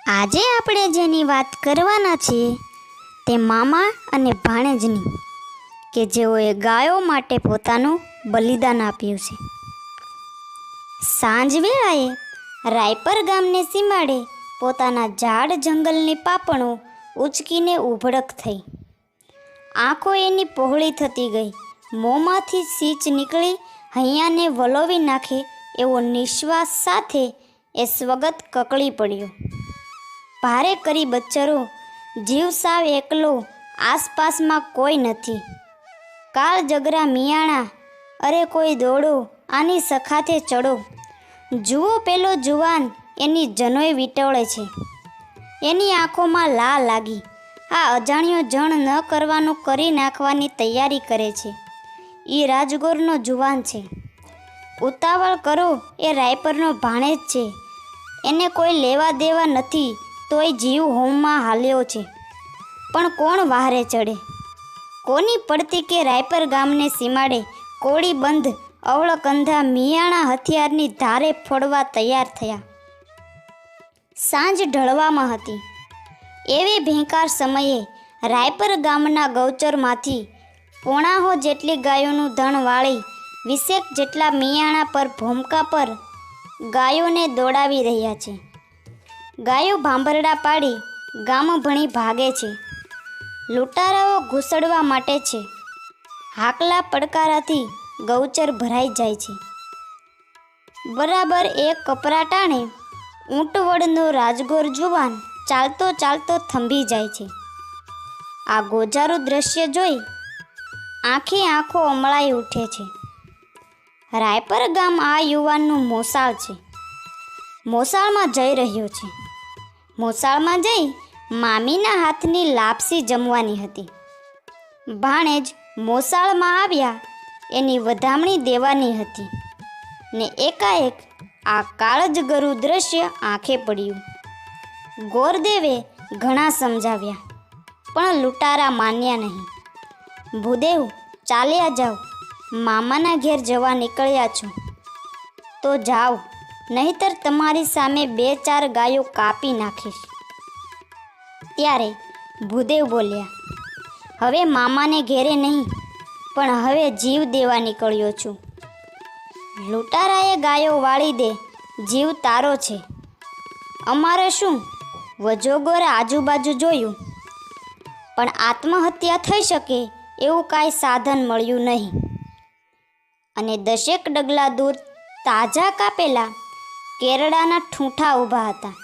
આજે આપણે જેની વાત કરવાના છીએ તે મામા અને ભાણેજની, કે જેઓએ ગાયો માટે પોતાનું બલિદાન આપ્યું છે. સાંજ વેળાએ રાયપર ગામને સીમાડે પોતાના ઝાડ જંગલની પાપણો ઉચકીને ઉભડક થઈ. આંખો એની પહોળી થતી ગઈ. મોંમાંથી સીચ નીકળી હૈયાને વલોવી નાખે એવો નિશ્વાસ સાથે એ સ્વગત કકળી પડ્યો. ભારે કરી બચ્ચરો, જીવ સાવ એકલો, આસપાસમાં કોઈ નથી. કાળ જગરા મિયાણા, અરે કોઈ દોડો, આની સખાથે ચડો. જુઓ પેલો જુવાન એની જનોય વીંટળે છે. એની આંખોમાં લા લાગી. આ અજાણ્યો જણ ન કરવાનું કરી નાખવાની તૈયારી કરે છે. એ રાજગોરનો જુવાન છે. ઉતાવળ કરો, એ રાયપરનો ભાણેજ છે. એને કોઈ લેવા દેવા નથી, તોય જીવ હોમમાં હાલ્યો છે. પણ કોણ વહારે ચડે? કોની પડતી કે રાયપર ગામને સીમાડે કોળી બંધ અવળકંધા મિયાણા હથિયારની ધારે ફોડવા તૈયાર થયા. સાંજ ઢળવામાં હતી. એવે ભેંકાર સમયે રાયપર ગામના ગૌચરમાંથી પોણાહો જેટલી ગાયોનું ધણ વાળી 20 જેટલા મિયાણા પર ભોમકા પર ગાયોને દોડાવી રહ્યા છે. ગાયો ભાંભરડા પાડી ગામ ભણી ભાગે છે. લૂંટારાઓ ઘૂસડવા માટે છે. હાકલા પડકારાથી ગૌચર ભરાઈ જાય છે. બરાબર એક કપરાટાણે ઊંટવડનો રાજગોર જુવાન ચાલતો ચાલતો થંભી જાય છે. આ ગોજારું દ્રશ્ય જોઈ આંખે આંખો અમળાઈ ઉઠે છે. રાયપર ગામ આ યુવાનનું મોસાળ છે. મોસાળમાં જઈ રહ્યો છે. મોસાળમાં જઈ મામીના હાથની લાપસી જમવાની હતી. ભાણેજ મોસાળમાં આવ્યા એની વધામણી દેવાની હતી ને એકાએક આ કાળજગરું દ્રશ્ય આંખે પડ્યું. ગોરદેવે ઘણા સમજાવ્યા, પણ લૂંટારા માન્યા નહીં. ભૂદેવ, ચાલ્યા જાઓ. મામાના ઘેર જવા નીકળ્યા છો તો જાઓ, નહીતર તમારી સામે 2-4 ગાયો કાપી નાખીશ. ત્યારે ભૂદેવ બોલ્યા, હવે મામાને ઘેરે નહીં, પણ હવે જીવ દેવા નીકળ્યો છું. લૂંટારાએ ગાયો વાળી દે, જીવ તારો છે. અમારે શું? વજોગોરે આજુબાજુ જોયું, પણ આત્મહત્યા થઈ શકે એવું કાંઈ સાધન મળ્યું નહીં. અને 10 ડગલા દૂર તાજા કાપેલા કેરડાના ઠૂંઠા ઊભા હતા.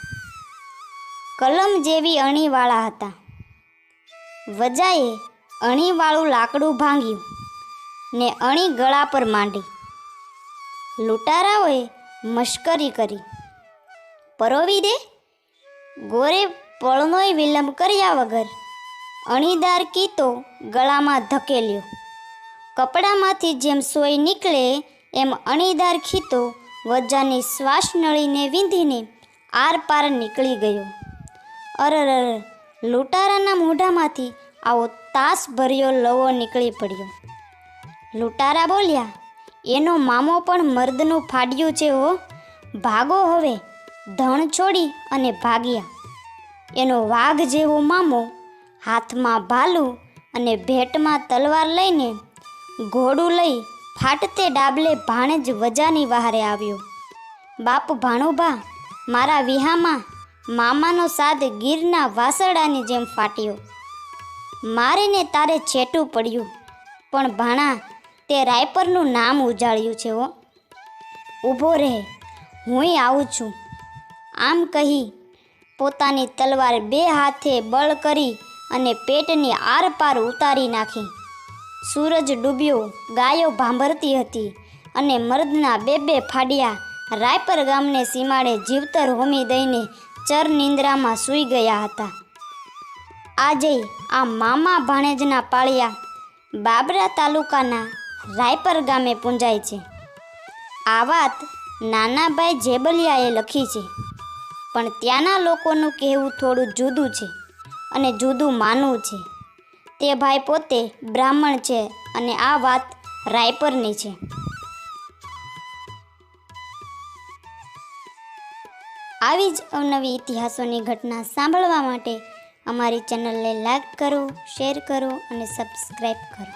કલમ જેવી અણીવાળા હતા. વજાએ અણીવાળું લાકડું ભાંગ્યું ને અણી ગળા પર માંડી. લૂંટારાઓએ મશ્કરી કરી, પરોવી દે. ગોરે પળનોય વિલંબ કર્યા વગર અણીદાર કીતો ગળામાં ધકેલ્યો. કપડામાંથી જેમ સોય નીકળે એમ અણીદાર ખીતો વજાની શ્વાસનળીને વીંધીને આરપાર નીકળી ગયો. અરર! લૂંટારાના મોઢામાંથી આવો તાસ ભર્યો લવો નીકળી પડ્યો. લૂંટારા બોલ્યા, એનો મામો પણ મર્દનું ફાડ્યું છે હો. ભાગો હવે. ધણ છોડી અને ભાગ્યા. એનો વાઘ જેવો મામો હાથમાં ભાલું અને ભેટમાં તલવાર લઈને ઘોડું લઈ ફાટતે ડાબલે ભાણેજ વજાની વહારે આવ્યો. બાપ ભાણુભા, મારા વિહામાં મામાનો સાદ ગીરના વાસરડાની જેમ ફાટ્યો. મારીને તારે છેટું પડ્યું, પણ ભાણા તે રાયપરનું નામ ઉજાળ્યું છે હો. ઊભો રહે, હુંય આવું છું. આમ કહી પોતાની તલવાર 2 હાથે બળ કરી અને પેટની આરપાર ઉતારી નાખી. સૂરજ ડૂબ્યો. ગાયો ભાંભરતી હતી અને મર્દના 2 ફાડિયા રાયપર ગામને સીમાડે જીવતર હોમી દઈને ચર નિંદ્રામાં સૂઈ ગયા હતા. આજે આ મામા ભાણેજના પાળિયા બાબરા તાલુકાના રાયપર ગામે પૂંજાય છે. આ વાત નાનાભાઈ જેબલિયાએ લખી છે, પણ ત્યાંના લોકોનું કહેવું થોડું જુદું છે અને જુદું માનવું છે. તે ભાઈ પોતે બ્રાહ્મણ છે અને આ વાત રાયપરની છે. આવી જ અવનવી ઇતિહાસોની ઘટના સાંભળવા માટે અમારી ચેનલને લાઈક કરો, શેર કરો અને સબસ્ક્રાઈબ કરો.